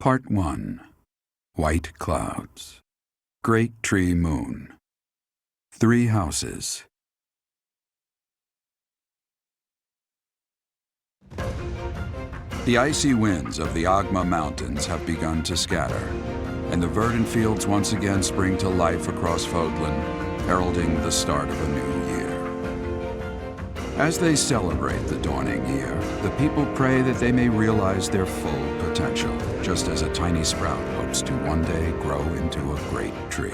Part 1. White Clouds. Great Tree Moon. 3 houses. The icy winds of the Agma Mountains have begun to scatter, and the verdant fields once again spring to life across Fodlan, heralding the start of a new year. As they celebrate the dawning year, the people pray that they may realize their full potential, just as a tiny sprout hopes to one day grow into a great tree.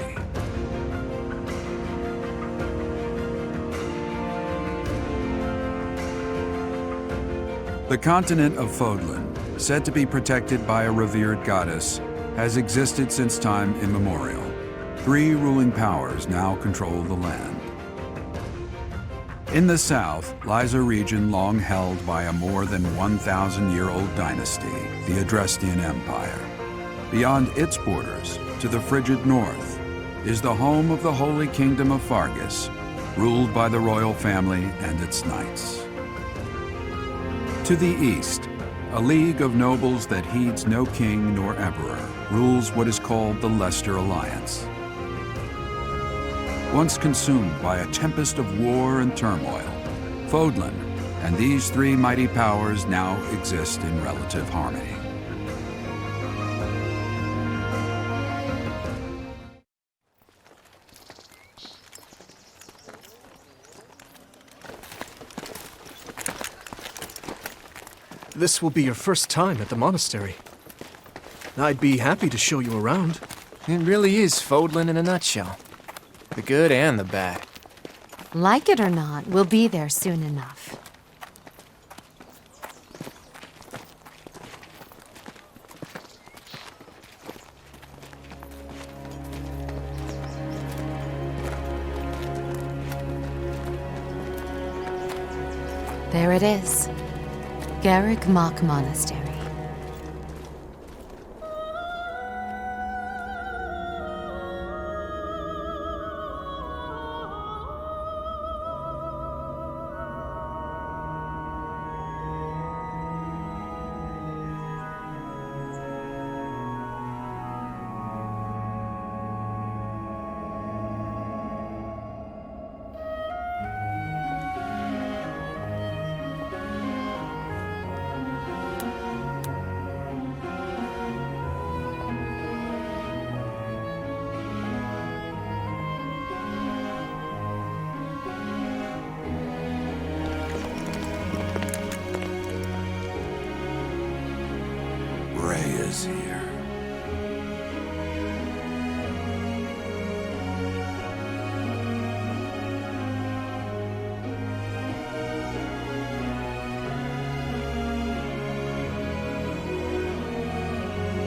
The continent of Fodlan, said to be protected by a revered goddess, has existed since time immemorial. 3 ruling powers now control the land. In the south lies a region long held by a more than 1,000-year-old dynasty, the Adrestian Empire. Beyond its borders, to the frigid north, is the home of the Holy Kingdom of Fargus, ruled by the royal family and its knights. To the east, a league of nobles that heeds no king nor emperor rules what is called the Leicester Alliance. Once consumed by a tempest of war and turmoil, Fodlan and these 3 mighty powers now exist in relative harmony. This will be your first time at the monastery. I'd be happy to show you around. It really is Fodlan in a nutshell. The good and the bad. Like it or not, we'll be there soon enough. There it is. Garreg Mach Monastery. Is here.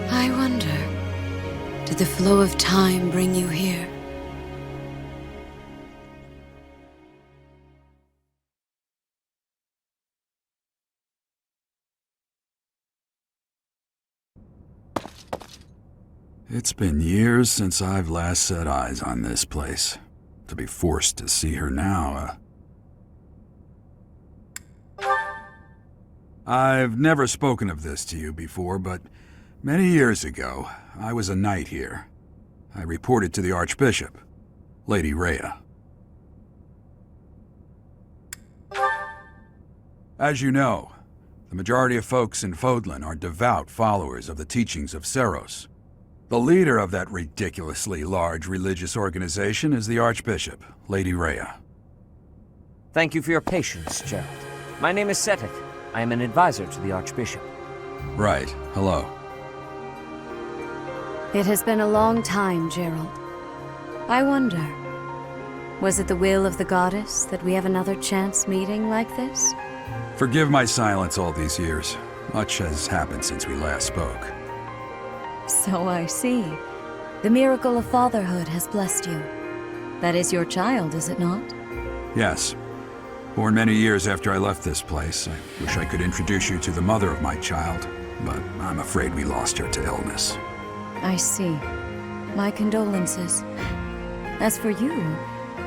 I wonder, did the flow of time bring you here? It's been years since I've last set eyes on this place. To be forced to see her now, I've never spoken of this to you before, but many years ago, I was a knight here. I reported to the Archbishop, Lady Rhea. As you know, the majority of folks in Fodlan are devout followers of the teachings of Seiros. The leader of that ridiculously large religious organization is the Archbishop, Lady Rhea. Thank you for your patience, Jeralt. My name is Setik. I am an advisor to the Archbishop. Right. Hello. It has been a long time, Jeralt. I wonder, was it the will of the goddess that we have another chance meeting like this? Forgive my silence all these years. Much has happened since we last spoke. So I see. The miracle of fatherhood has blessed you. That is your child, is it not? Yes. Born many years after I left this place. I wish I could introduce you to the mother of my child, but I'm afraid we lost her to illness. I see. My condolences. As for you,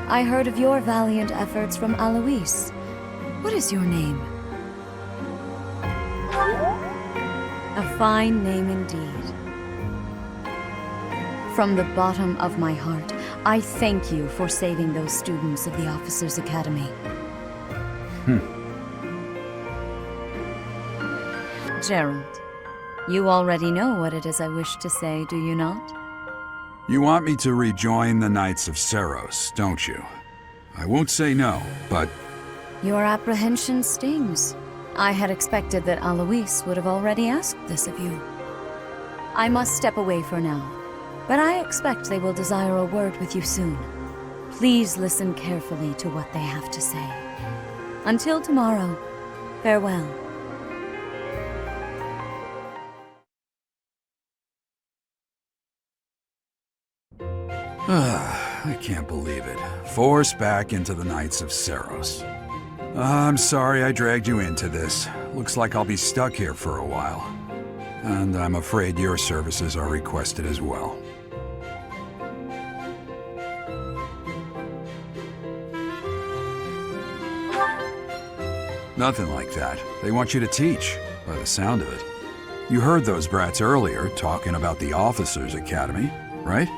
I heard of your valiant efforts from Alois. What is your name? A fine name indeed. From the bottom of my heart, I thank you for saving those students of the Officers' Academy. Jeralt, you already know what it is I wish to say, do you not? You want me to rejoin the Knights of Seiros, don't you? I won't say no, but Your apprehension stings. I had expected that Alois would have already asked this of you. I must step away for now, but I expect they will desire a word with you soon. Please listen carefully to what they have to say. Until tomorrow, farewell. I can't believe it. Forced back into the Knights of Seiros. I'm sorry I dragged you into this. Looks like I'll be stuck here for a while. And I'm afraid your services are requested as well. Nothing like that. They want you to teach, by the sound of it. You heard those brats earlier talking about the Officers' Academy, right?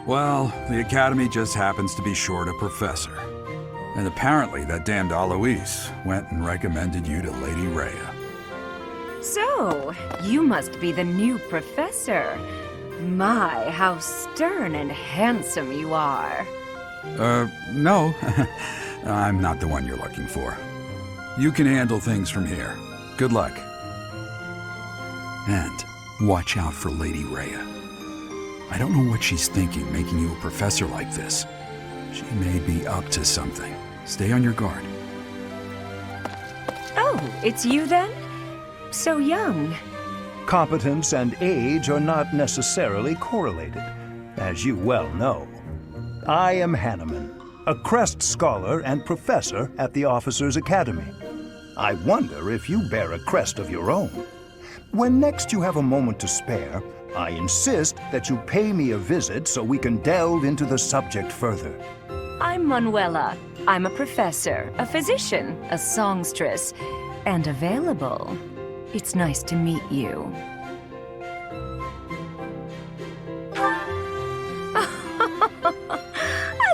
Well, the Academy just happens to be short a professor. And apparently that damned Alois went and recommended you to Lady Rhea. So, you must be the new professor. My, how stern and handsome you are. No. I'm not the one you're looking for. You can handle things from here. Good luck. And watch out for Lady Rhea. I don't know what she's thinking, making you a professor like this. She may be up to something. Stay on your guard. Oh, it's you then? So young. Competence and age are not necessarily correlated, as you well know. I am Hanneman, a Crest Scholar and Professor at the Officers' Academy. I wonder if you bear a crest of your own. When next you have a moment to spare, I insist that you pay me a visit so we can delve into the subject further. I'm Manuela. I'm a professor, a physician, a songstress, and available. It's nice to meet you. I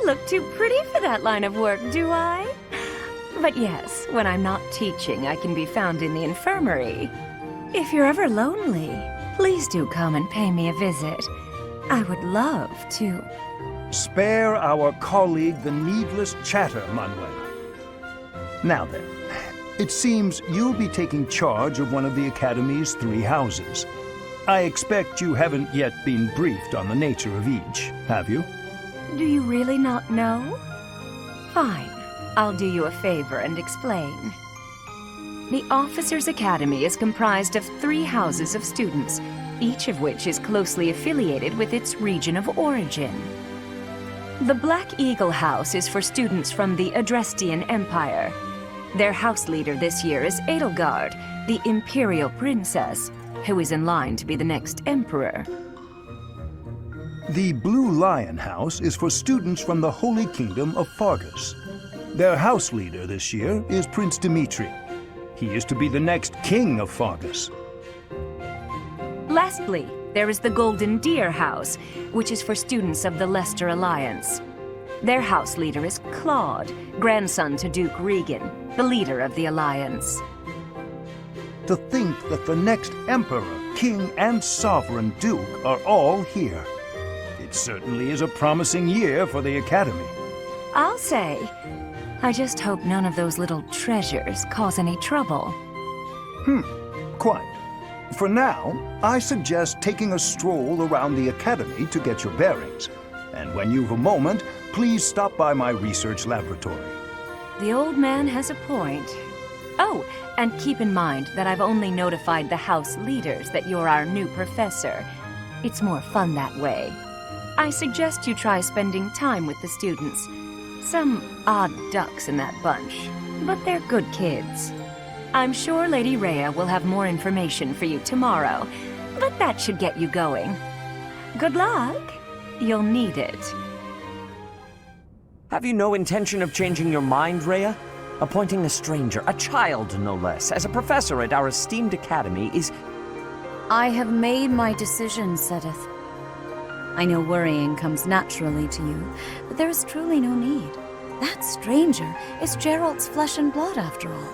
look too pretty for that line of work, do I? But yes, when I'm not teaching, I can be found in the infirmary. If you're ever lonely, please do come and pay me a visit. I would love to. Spare our colleague the needless chatter, Manuela. Now then, it seems you'll be taking charge of one of the Academy's 3 houses. I expect you haven't yet been briefed on the nature of each, have you? Do you really not know? Fine. I'll do you a favor and explain. The Officers' Academy is comprised of 3 houses of students, each of which is closely affiliated with its region of origin. The Black Eagle House is for students from the Adrestian Empire. Their house leader this year is Edelgard, the Imperial Princess, who is in line to be the next Emperor. The Blue Lion House is for students from the Holy Kingdom of Fargus. Their house leader this year is Prince Dimitri. He is to be the next king of Fargus. Lastly, there is the Golden Deer House, which is for students of the Leicester Alliance. Their house leader is Claude, grandson to Duke Regan, the leader of the Alliance. To think that the next Emperor, King, and Sovereign Duke are all here. It certainly is a promising year for the Academy. I'll say. I just hope none of those little treasures cause any trouble. Quite. For now, I suggest taking a stroll around the Academy to get your bearings. And when you've a moment, please stop by my research laboratory. The old man has a point. Oh, and keep in mind that I've only notified the house leaders that you're our new professor. It's more fun that way. I suggest you try spending time with the students. Some odd ducks in that bunch, but they're good kids. I'm sure Lady Rhea will have more information for you tomorrow, but that should get you going. Good luck. You'll need it. Have you no intention of changing your mind, Rhea? Appointing a stranger, a child no less, as a professor at our esteemed academy is... I have made my decision, Sedith. I know worrying comes naturally to you, but there is truly no need. That stranger is Jeralt's flesh and blood, after all.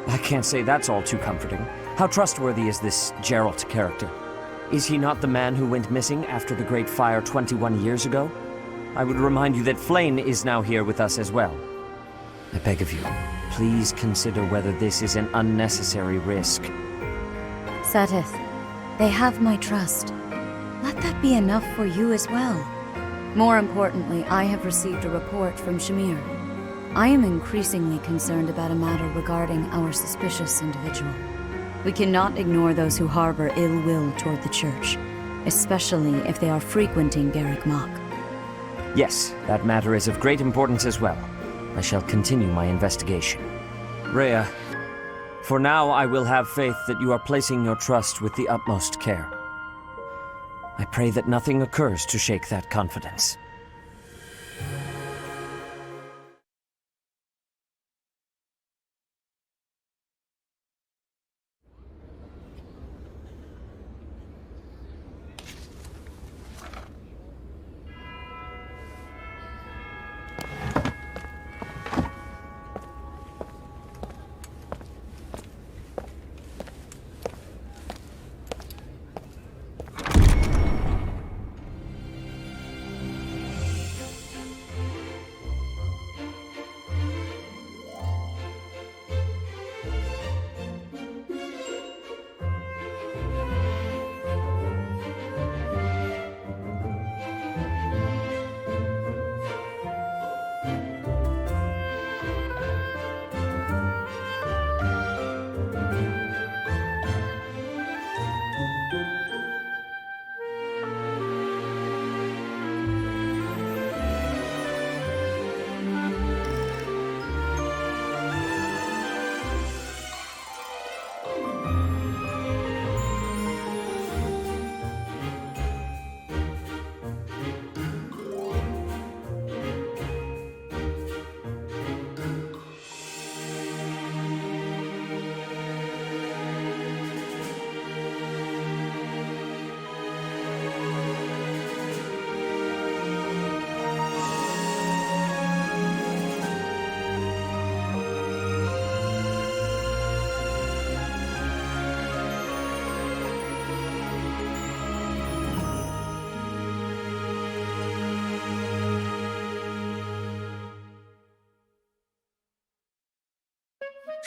I can't say that's all too comforting. How trustworthy is this Jeralt character? Is he not the man who went missing after the Great Fire 21 years ago? I would remind you that Flayn is now here with us as well. I beg of you, please consider whether this is an unnecessary risk. Sedith, they have my trust. Let that be enough for you as well. More importantly, I have received a report from Shamir. I am increasingly concerned about a matter regarding our suspicious individual. We cannot ignore those who harbor ill will toward the Church, especially if they are frequenting Garreg Mach. Yes, that matter is of great importance as well. I shall continue my investigation. Rhea, for now I will have faith that you are placing your trust with the utmost care. I pray that nothing occurs to shake that confidence.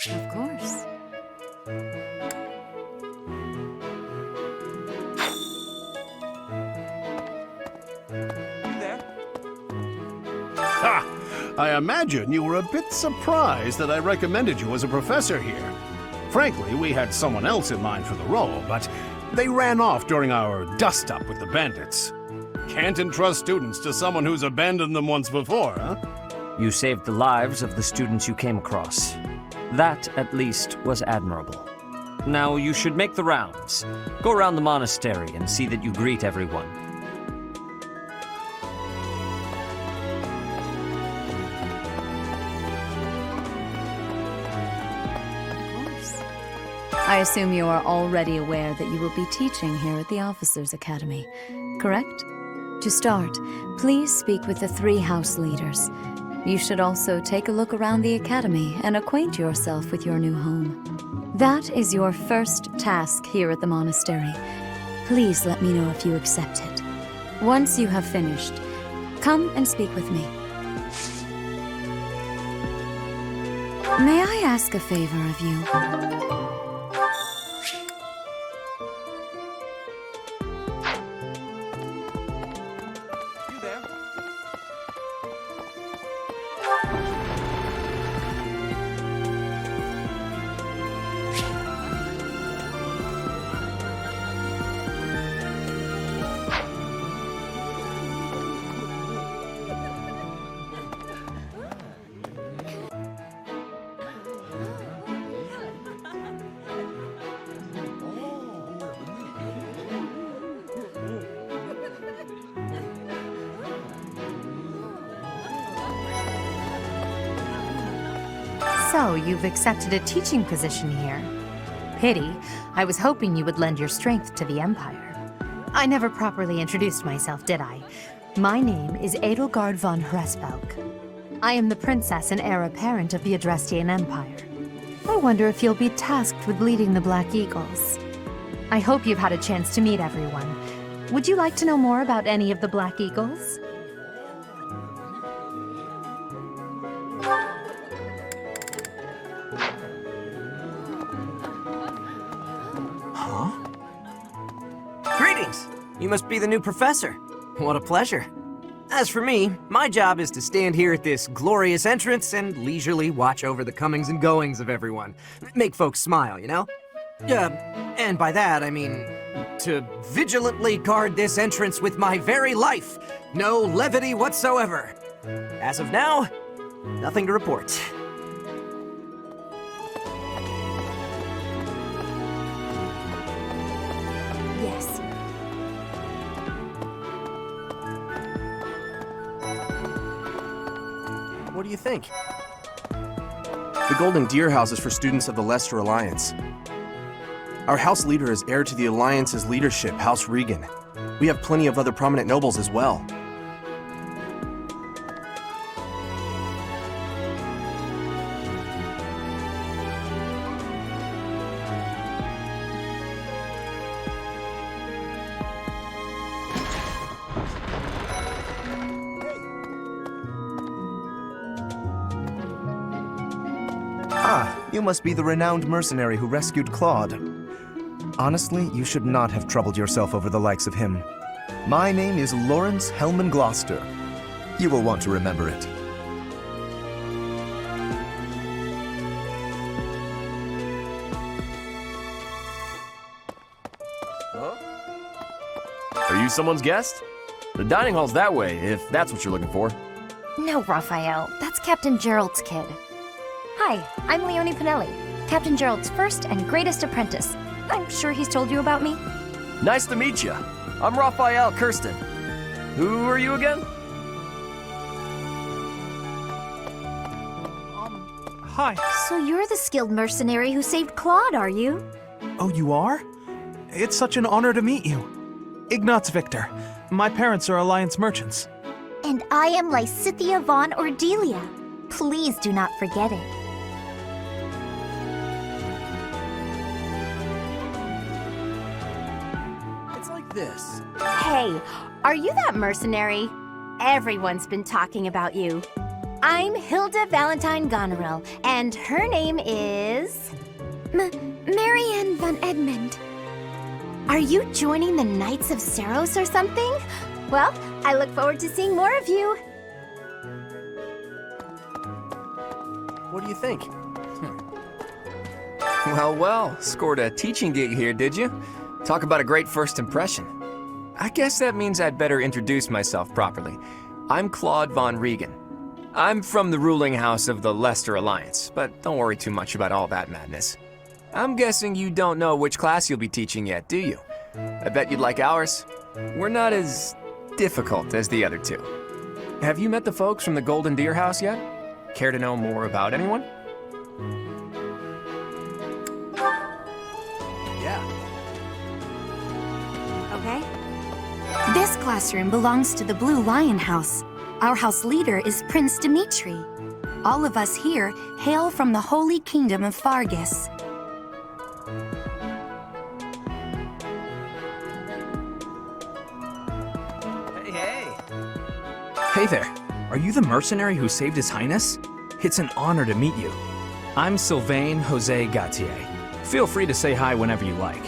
Of course. Ha! I imagine you were a bit surprised that I recommended you as a professor here. Frankly, we had someone else in mind for the role, but they ran off during our dust-up with the bandits. Can't entrust students to someone who's abandoned them once before, huh? You saved the lives of the students you came across. That, at least, was admirable. Now you should make the rounds. Go around the monastery and see that you greet everyone. I assume you are already aware that you will be teaching here at the Officers' Academy, correct? To start, please speak with the 3 house leaders. You should also take a look around the academy and acquaint yourself with your new home. That is your first task here at the monastery. Please let me know if you accept it. Once you have finished, come and speak with me. May I ask a favor of you? So, you've accepted a teaching position here. pity. I was hoping you would lend your strength to the Empire. I never properly introduced myself, did I? My name is Edelgard von Hresvelk. I am the princess and heir apparent of the Adrestian Empire. I wonder if you'll be tasked with leading the Black Eagles. I hope you've had a chance to meet everyone. Would you like to know more about any of the Black Eagles? Greetings! You must be the new professor. What a pleasure. As for me, my job is to stand here at this glorious entrance and leisurely watch over the comings and goings of everyone. Make folks smile, you know? And by that, I mean to vigilantly guard this entrance with my very life. No levity whatsoever. As of now, nothing to report. Yes. What do you think? The Golden Deer House is for students of the Leicester Alliance. Our house leader is heir to the Alliance's leadership, House Regan. We have plenty of other prominent nobles as well. You must be the renowned mercenary who rescued Claude. Honestly, you should not have troubled yourself over the likes of him. My name is Lawrence Hellman Gloucester. You will want to remember it. Are you someone's guest? The dining hall's that way, if that's what you're looking for. No, Raphael. That's Captain Jeralt's kid. Hi, I'm Leonie Pinelli, Captain Jeralt's first and greatest apprentice. I'm sure he's told you about me. Nice to meet you. I'm Raphael Kirsten. Who are you again? Hi. So you're the skilled mercenary who saved Claude, are you? Oh, you are? It's such an honor to meet you. Ignatz Victor. My parents are Alliance merchants. And I am Lysithia von Ordelia. Please do not forget it. This. Hey, are you that mercenary? Everyone's been talking about you. I'm Hilda Valentine Goneril, and her name is... Marianne von Edmund. Are you joining the Knights of Seiros or something? Well, I look forward to seeing more of you. What do you think? Well, scored a teaching gig here, did you? Talk about a great first impression. I guess that means I'd better introduce myself properly. I'm Claude von Regan. I'm from the ruling house of the Leicester Alliance, but don't worry too much about all that madness. I'm guessing you don't know which class you'll be teaching yet, do you? I bet you'd like ours. We're not as difficult as the other two. Have you met the folks from the Golden Deer House yet? Care to know more about anyone? Okay. This classroom belongs to the Blue Lion House. Our house leader is Prince Dimitri. All of us here hail from the Holy Kingdom of Fargus. Hey there. Are you the mercenary who saved His Highness? It's an honor to meet you. I'm Sylvain Jose Gautier. Feel free to say hi whenever you like.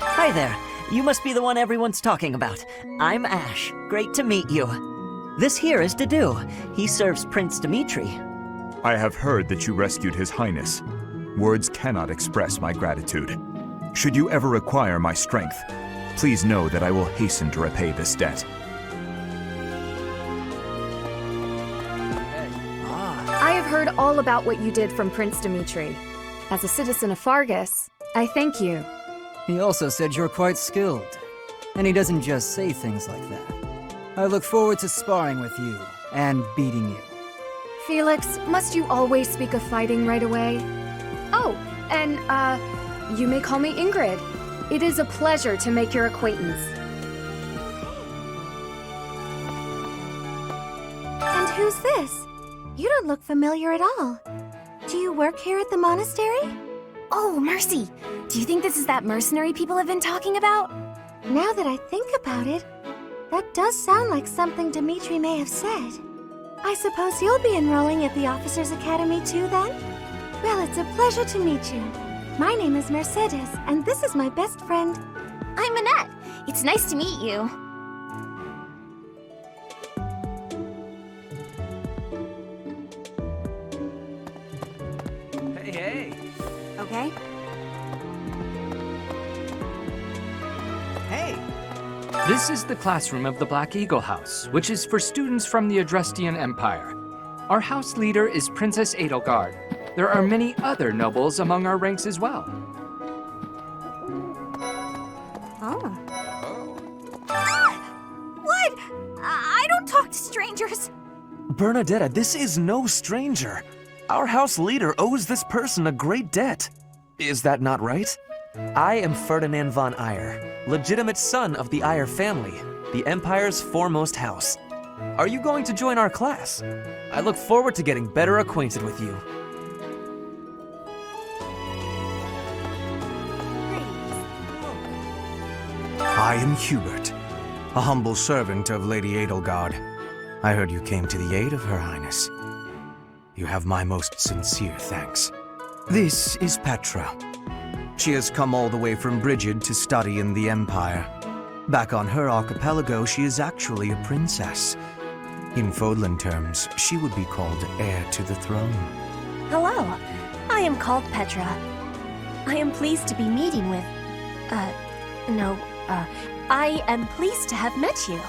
Hi there. You must be the one everyone's talking about. I'm Ash. Great to meet you. This here is Dedu. He serves Prince Dimitri. I have heard that you rescued His Highness. Words cannot express my gratitude. Should you ever require my strength, please know that I will hasten to repay this debt. I have heard all about what you did from Prince Dimitri. As a citizen of Fargus, I thank you. He also said you're quite skilled. And he doesn't just say things like that. I look forward to sparring with you and beating you. Felix, must you always speak of fighting right away? Oh, and, you may call me Ingrid. It is a pleasure to make your acquaintance. And who's this? You don't look familiar at all. Do you work here at the monastery? Oh, mercy! Do you think this is that mercenary people have been talking about? Now that I think about it, that does sound like something Dimitri may have said. I suppose you'll be enrolling at the Officers' Academy too, then? Well, it's a pleasure to meet you. My name is Mercedes, and this is my best friend. I'm Annette. It's nice to meet you. Hey. Okay. Hey! This is the classroom of the Black Eagle House, which is for students from the Adrestian Empire. Our house leader is Princess Edelgard. There are many other nobles among our ranks as well. What? I don't talk to strangers. Bernadetta, this is no stranger. Our house leader owes this person a great debt. Is that not right? I am Ferdinand von Eyre, legitimate son of the Eyre family, the Empire's foremost house. Are you going to join our class? I look forward to getting better acquainted with you. I am Hubert, a humble servant of Lady Edelgard. I heard you came to the aid of Her Highness. You have my most sincere thanks. This is Petra. She has come all the way from Brigid to study in the Empire. Back on her archipelago, she is actually a princess. In Fodlan terms, she would be called heir to the throne. Hello, I am called Petra. I am pleased to be meeting with... I am pleased to have met you.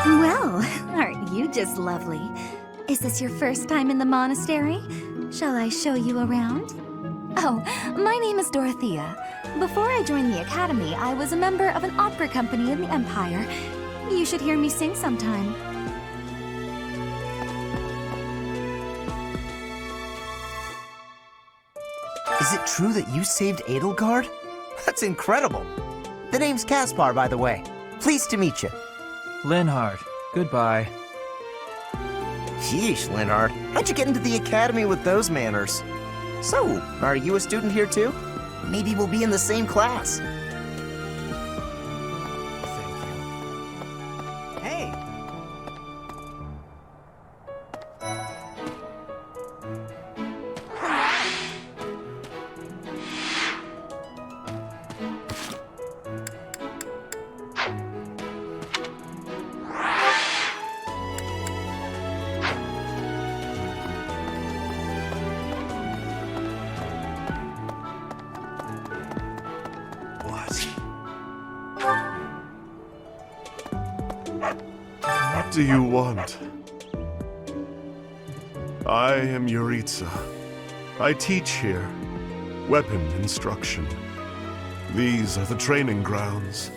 Well, aren't you just lovely? Is this your first time in the monastery? Shall I show you around? Oh, my name is Dorothea. Before I joined the academy, I was a member of an opera company in the Empire. You should hear me sing sometime. Is it true that you saved Edelgard? That's incredible. The name's Caspar, by the way. Pleased to meet you. Linhard, goodbye. Sheesh, Linhard. How'd you get into the academy with those manners? So, are you a student here too? Maybe we'll be in the same class. Hey! What do you want? I am Yuritsa. I teach here. Weapon instruction. These are the training grounds.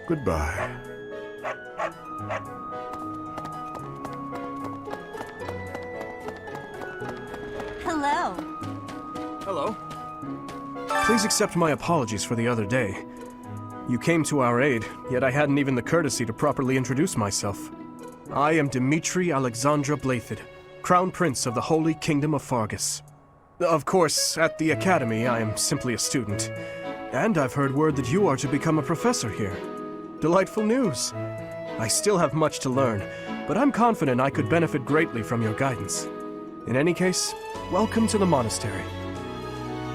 Goodbye. Hello. Hello. Please accept my apologies for the other day. You came to our aid, yet I hadn't even the courtesy to properly introduce myself. I am Dimitri Alexandra Blathid, Crown Prince of the Holy Kingdom of Fargus. Of course, at the Academy, I am simply a student. And I've heard word that you are to become a professor here. Delightful news. I still have much to learn, but I'm confident I could benefit greatly from your guidance. In any case, welcome to the monastery.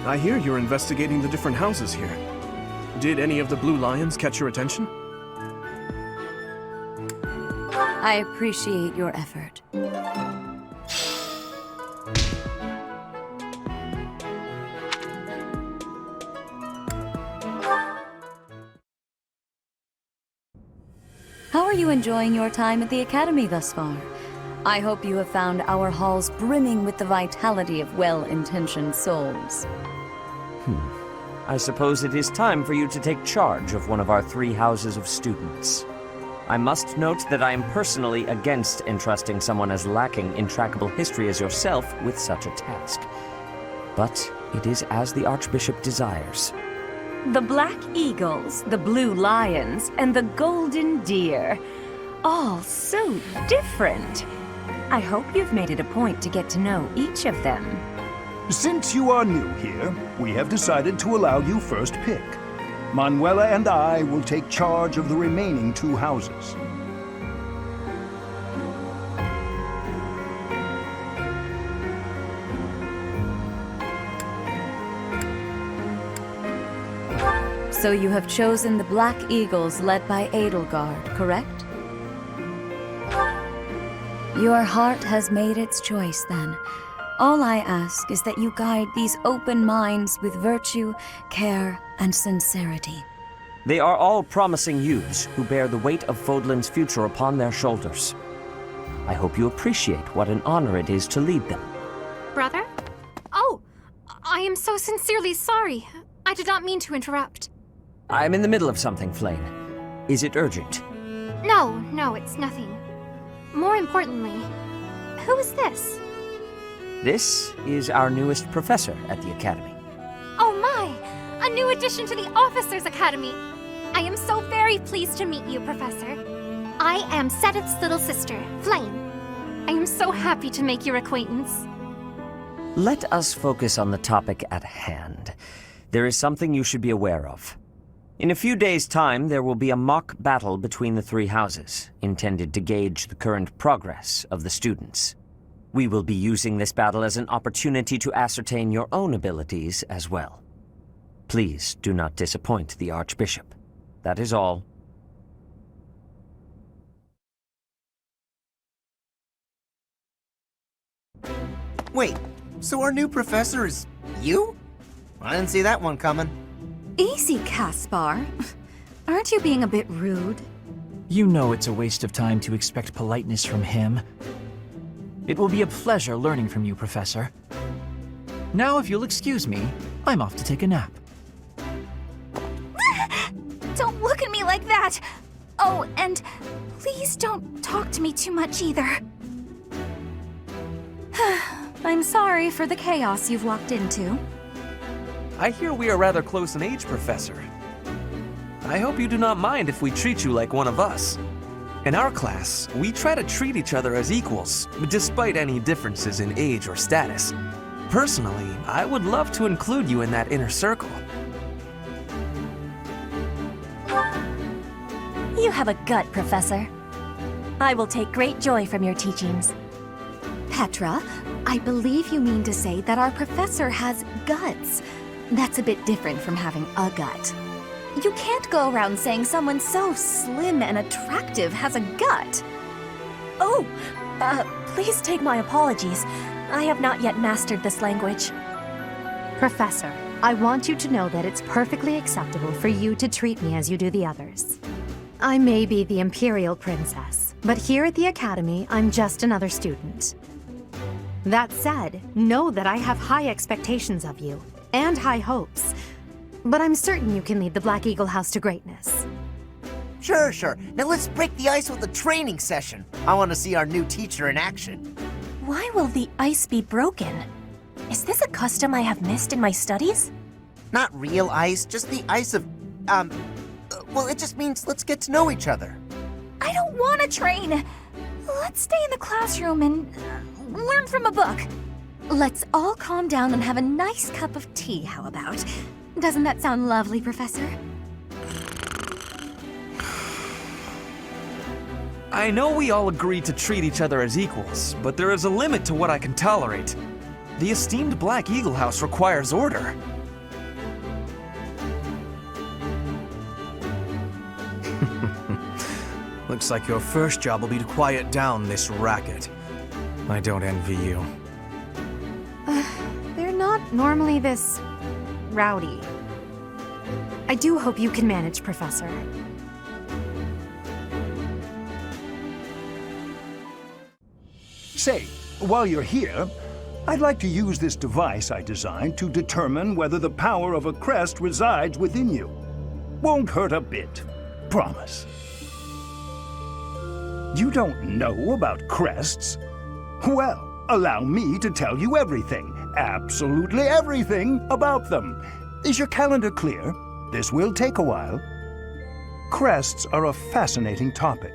I hear you're investigating the different houses here. Did any of the Blue Lions catch your attention? I appreciate your effort. How are you enjoying your time at the Academy thus far? I hope you have found our halls brimming with the vitality of well-intentioned souls. I suppose it is time for you to take charge of one of our 3 houses of students. I must note that I am personally against entrusting someone as lacking in trackable history as yourself with such a task. But it is as the Archbishop desires. The black eagles, the blue lions, and the golden deer. All so different. I hope you've made it a point to get to know each of them. Since you are new here, we have decided to allow you first pick. Manuela and I will take charge of the remaining 2 houses. So you have chosen the Black Eagles led by Edelgard, correct? Your heart has made its choice, then. All I ask is that you guide these open minds with virtue, care, and sincerity. They are all promising youths who bear the weight of Fodlan's future upon their shoulders. I hope you appreciate what an honor it is to lead them. Brother? Oh, I am so sincerely sorry. I did not mean to interrupt. I'm in the middle of something, Flane. Is it urgent? No, it's nothing. More importantly, who is this? This is our newest professor at the Academy. Oh my! A new addition to the Officers' Academy! I am so very pleased to meet you, Professor. I am Sedith's little sister, Flame. I am so happy to make your acquaintance. Let us focus on the topic at hand. There is something you should be aware of. In a few days' time, there will be a mock battle between the 3 houses, intended to gauge the current progress of the students. We will be using this battle as an opportunity to ascertain your own abilities as well. Please do not disappoint the Archbishop. That is all. Wait, so our new professor is you? I didn't see that one coming. Easy, Caspar. Aren't you being a bit rude? You know it's a waste of time to expect politeness from him. It will be a pleasure learning from you, Professor. Now, if you'll excuse me, I'm off to take a nap. Don't look at me like that! Oh, and please don't talk to me too much either. I'm sorry for the chaos you've walked into. I hear we are rather close in age, Professor. I hope you do not mind if we treat you like one of us. In our class, we try to treat each other as equals, despite any differences in age or status. Personally, I would love to include you in that inner circle. You have a gut, Professor. I will take great joy from your teachings. Petra, I believe you mean to say that our professor has guts. That's a bit different from having a gut. You can't go around saying someone so slim and attractive has a gut. Oh, please take my apologies. I have not yet mastered this language. Professor, I want you to know that it's perfectly acceptable for you to treat me as you do the others. I may be the Imperial Princess, but here at the Academy, I'm just another student. That said, know that I have high expectations of you, and high hopes. But I'm certain you can lead the Black Eagle House to greatness. Sure. Now let's break the ice with a training session. I want to see our new teacher in action. Why will the ice be broken? Is this a custom I have missed in my studies? Not real ice, just the ice of, well, it just means let's get to know each other. I don't want to train. Let's stay in the classroom and learn from a book. Let's all calm down and have a nice cup of tea, how about? Doesn't that sound lovely, Professor? I know we all agree to treat each other as equals, but there is a limit to what I can tolerate. The esteemed Black Eagle House requires order. Looks like your first job will be to quiet down this racket. I don't envy you. They're not normally this rowdy. I do hope you can manage, Professor. Say, while you're here, I'd like to use this device I designed to determine whether the power of a crest resides within you. Won't hurt a bit. Promise. You don't know about crests? Well, allow me to tell you everything, absolutely everything about them. Is your calendar clear? This will take a while. Crests are a fascinating topic,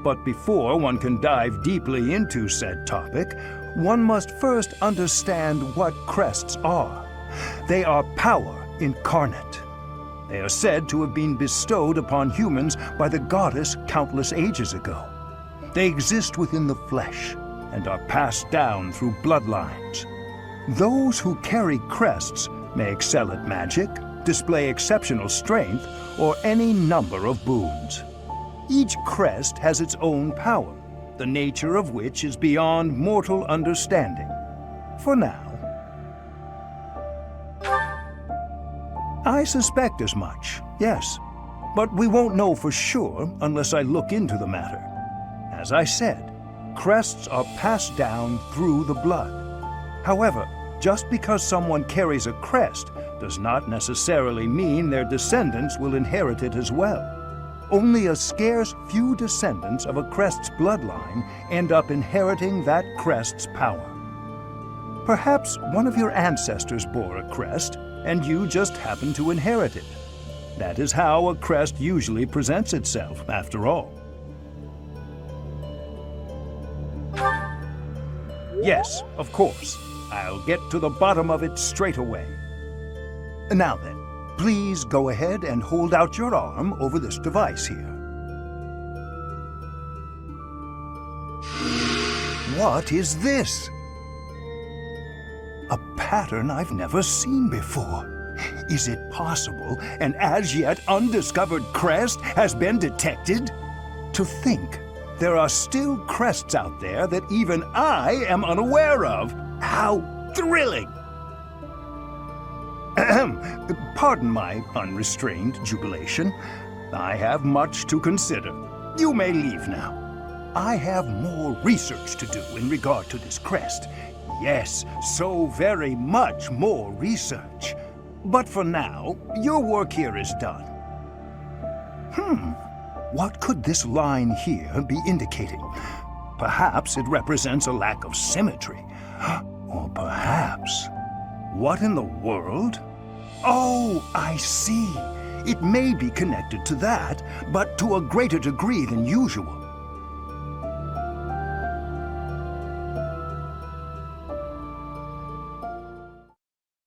but before one can dive deeply into said topic, one must first understand what crests are. They are power incarnate. They are said to have been bestowed upon humans by the goddess countless ages ago. They exist within the flesh and are passed down through bloodlines. Those who carry crests may excel at magic, display exceptional strength, or any number of boons. Each crest has its own power, the nature of which is beyond mortal understanding. For now. I suspect as much, yes. But we won't know for sure unless I look into the matter. As I said, crests are passed down through the blood. However, just because someone carries a crest does not necessarily mean their descendants will inherit it as well. Only a scarce few descendants of a crest's bloodline end up inheriting that crest's power. Perhaps one of your ancestors bore a crest, and you just happen to inherit it. That is how a crest usually presents itself, after all. Yes, of course. I'll get to the bottom of it straight away. Now then, please go ahead and hold out your arm over this device here. What is this? A pattern I've never seen before. Is it possible an as yet undiscovered crest has been detected? To think there are still crests out there that even I am unaware of. How thrilling! Pardon my unrestrained jubilation. I have much to consider. You may leave now. I have more research to do in regard to this crest. Yes, so very much more research. But for now, your work here is done. What could this line here be indicating? Perhaps it represents a lack of symmetry. Or perhaps... What in the world? Oh, I see. It may be connected to that, but to a greater degree than usual.